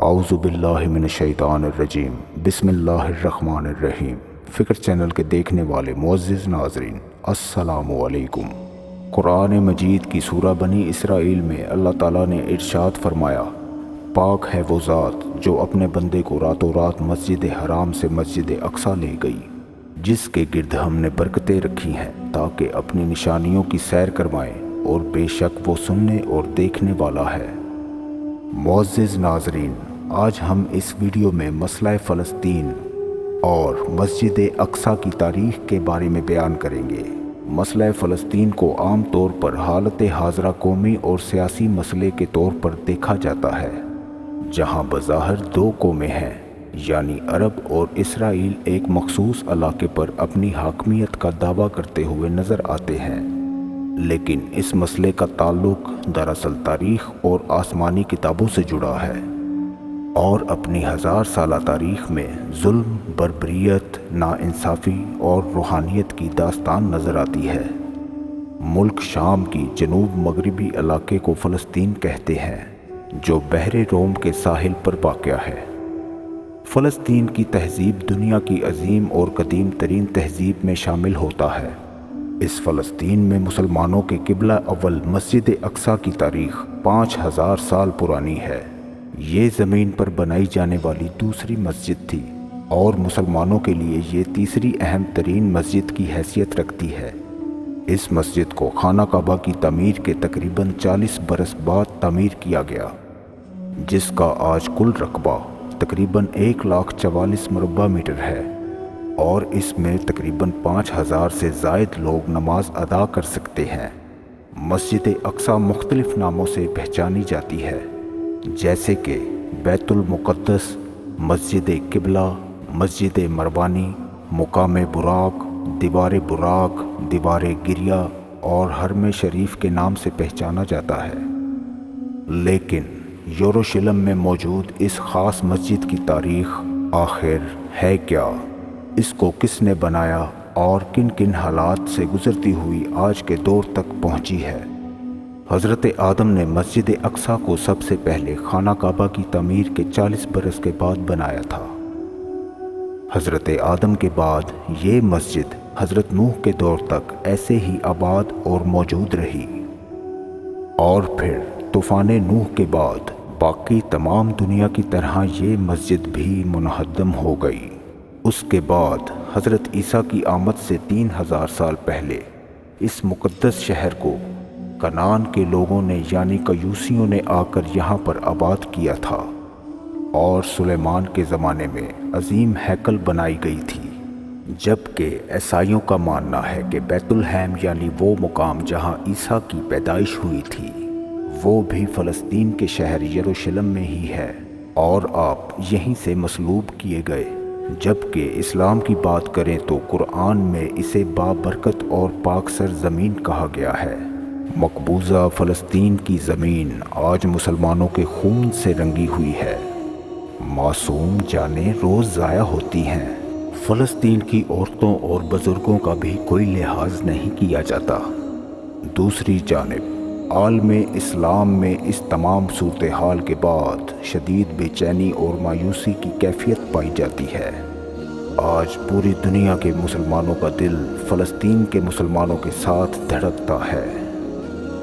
اعوذ باللہ من الشیطان الرجیم، بسم اللہ الرحمن الرحیم۔ فکر چینل کے دیکھنے والے معزز ناظرین، السلام علیکم۔ قرآن مجید کی سورہ بنی اسرائیل میں اللہ تعالیٰ نے ارشاد فرمایا، پاک ہے وہ ذات جو اپنے بندے کو راتوں رات مسجد حرام سے مسجد اقصی لے گئی، جس کے گرد ہم نے برکتیں رکھی ہیں تاکہ اپنی نشانیوں کی سیر کروائیں، اور بے شک وہ سننے اور دیکھنے والا ہے۔ معزز ناظرین، آج ہم اس ویڈیو میں مسئلہ فلسطین اور مسجد اقصی کی تاریخ کے بارے میں بیان کریں گے۔ مسئلہ فلسطین کو عام طور پر حالت حاضرہ قومی اور سیاسی مسئلے کے طور پر دیکھا جاتا ہے، جہاں بظاہر دو قومیں ہیں، یعنی عرب اور اسرائیل ایک مخصوص علاقے پر اپنی حاکمیت کا دعویٰ کرتے ہوئے نظر آتے ہیں۔ لیکن اس مسئلے کا تعلق دراصل تاریخ اور آسمانی کتابوں سے جڑا ہے، اور اپنی 1000 سالہ تاریخ میں ظلم، بربریت، ناانصافی اور روحانیت کی داستان نظر آتی ہے۔ ملک شام کی جنوب مغربی علاقے کو فلسطین کہتے ہیں، جو بحر روم کے ساحل پر واقع ہے۔ فلسطین کی تہذیب دنیا کی عظیم اور قدیم ترین تہذیب میں شامل ہوتا ہے۔ اس فلسطین میں مسلمانوں کے قبلہ اول مسجد اقصی کی تاریخ 5000 سال پرانی ہے۔ یہ زمین پر بنائی جانے والی دوسری مسجد تھی، اور مسلمانوں کے لیے یہ تیسری اہم ترین مسجد کی حیثیت رکھتی ہے۔ اس مسجد کو خانہ کعبہ کی تعمیر کے تقریباً 40 برس بعد تعمیر کیا گیا، جس کا آج کل رقبہ تقریباً 1,44,000 مربع میٹر ہے، اور اس میں تقریباً 5000 سے زائد لوگ نماز ادا کر سکتے ہیں۔ مسجد اقصی مختلف ناموں سے پہچانی جاتی ہے، جیسے کہ بیت المقدس، مسجد قبلہ، مسجد مروانی، مقام براق، دیوار گریہ اور حرم شریف کے نام سے پہچانا جاتا ہے۔ لیکن یروشلم میں موجود اس خاص مسجد کی تاریخ آخر ہے کیا؟ اس کو کس نے بنایا اور کن کن حالات سے گزرتی ہوئی آج کے دور تک پہنچی ہے؟ حضرت آدم نے مسجد اقصی کو سب سے پہلے خانہ کعبہ کی تعمیر کے 40 برس کے بعد بنایا تھا۔ حضرت آدم کے بعد یہ مسجد حضرت نوح کے دور تک ایسے ہی آباد اور موجود رہی، اور پھر طوفان نوح کے بعد باقی تمام دنیا کی طرح یہ مسجد بھی منہدم ہو گئی۔ اس کے بعد حضرت عیسیٰ کی آمد سے 3000 سال پہلے اس مقدس شہر کو کنعان کے لوگوں نے یعنی کیوسیوں نے آ کر یہاں پر آباد کیا تھا، اور سلیمان کے زمانے میں عظیم ہیکل بنائی گئی تھی۔ جبکہ عیسائیوں کا ماننا ہے کہ بیت الحم یعنی وہ مقام جہاں عیسیٰ کی پیدائش ہوئی تھی، وہ بھی فلسطین کے شہر یروشلم میں ہی ہے، اور آپ یہیں سے مصلوب کیے گئے۔ جبکہ اسلام کی بات کریں تو قرآن میں اسے بابرکت اور پاک سرزمین کہا گیا ہے۔ مقبوضہ فلسطین کی زمین آج مسلمانوں کے خون سے رنگی ہوئی ہے۔ معصوم جانیں روز ضائع ہوتی ہیں۔ فلسطین کی عورتوں اور بزرگوں کا بھی کوئی لحاظ نہیں کیا جاتا۔ دوسری جانب عالم اسلام میں اس تمام صورتحال کے بعد شدید بے چینی اور مایوسی کی کیفیت پائی جاتی ہے۔ آج پوری دنیا کے مسلمانوں کا دل فلسطین کے مسلمانوں کے ساتھ دھڑکتا ہے،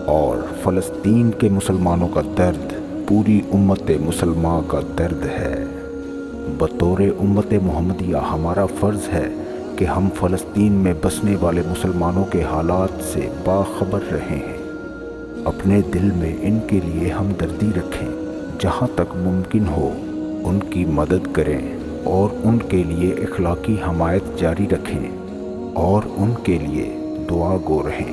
اور فلسطین کے مسلمانوں کا درد پوری امت مسلمہ کا درد ہے۔ بطور امت محمدیہ ہمارا فرض ہے کہ ہم فلسطین میں بسنے والے مسلمانوں کے حالات سے باخبر رہیں، اپنے دل میں ان کے لیے ہمدردی رکھیں، جہاں تک ممکن ہو ان کی مدد کریں، اور ان کے لیے اخلاقی حمایت جاری رکھیں، اور ان کے لیے دعا گو رہیں۔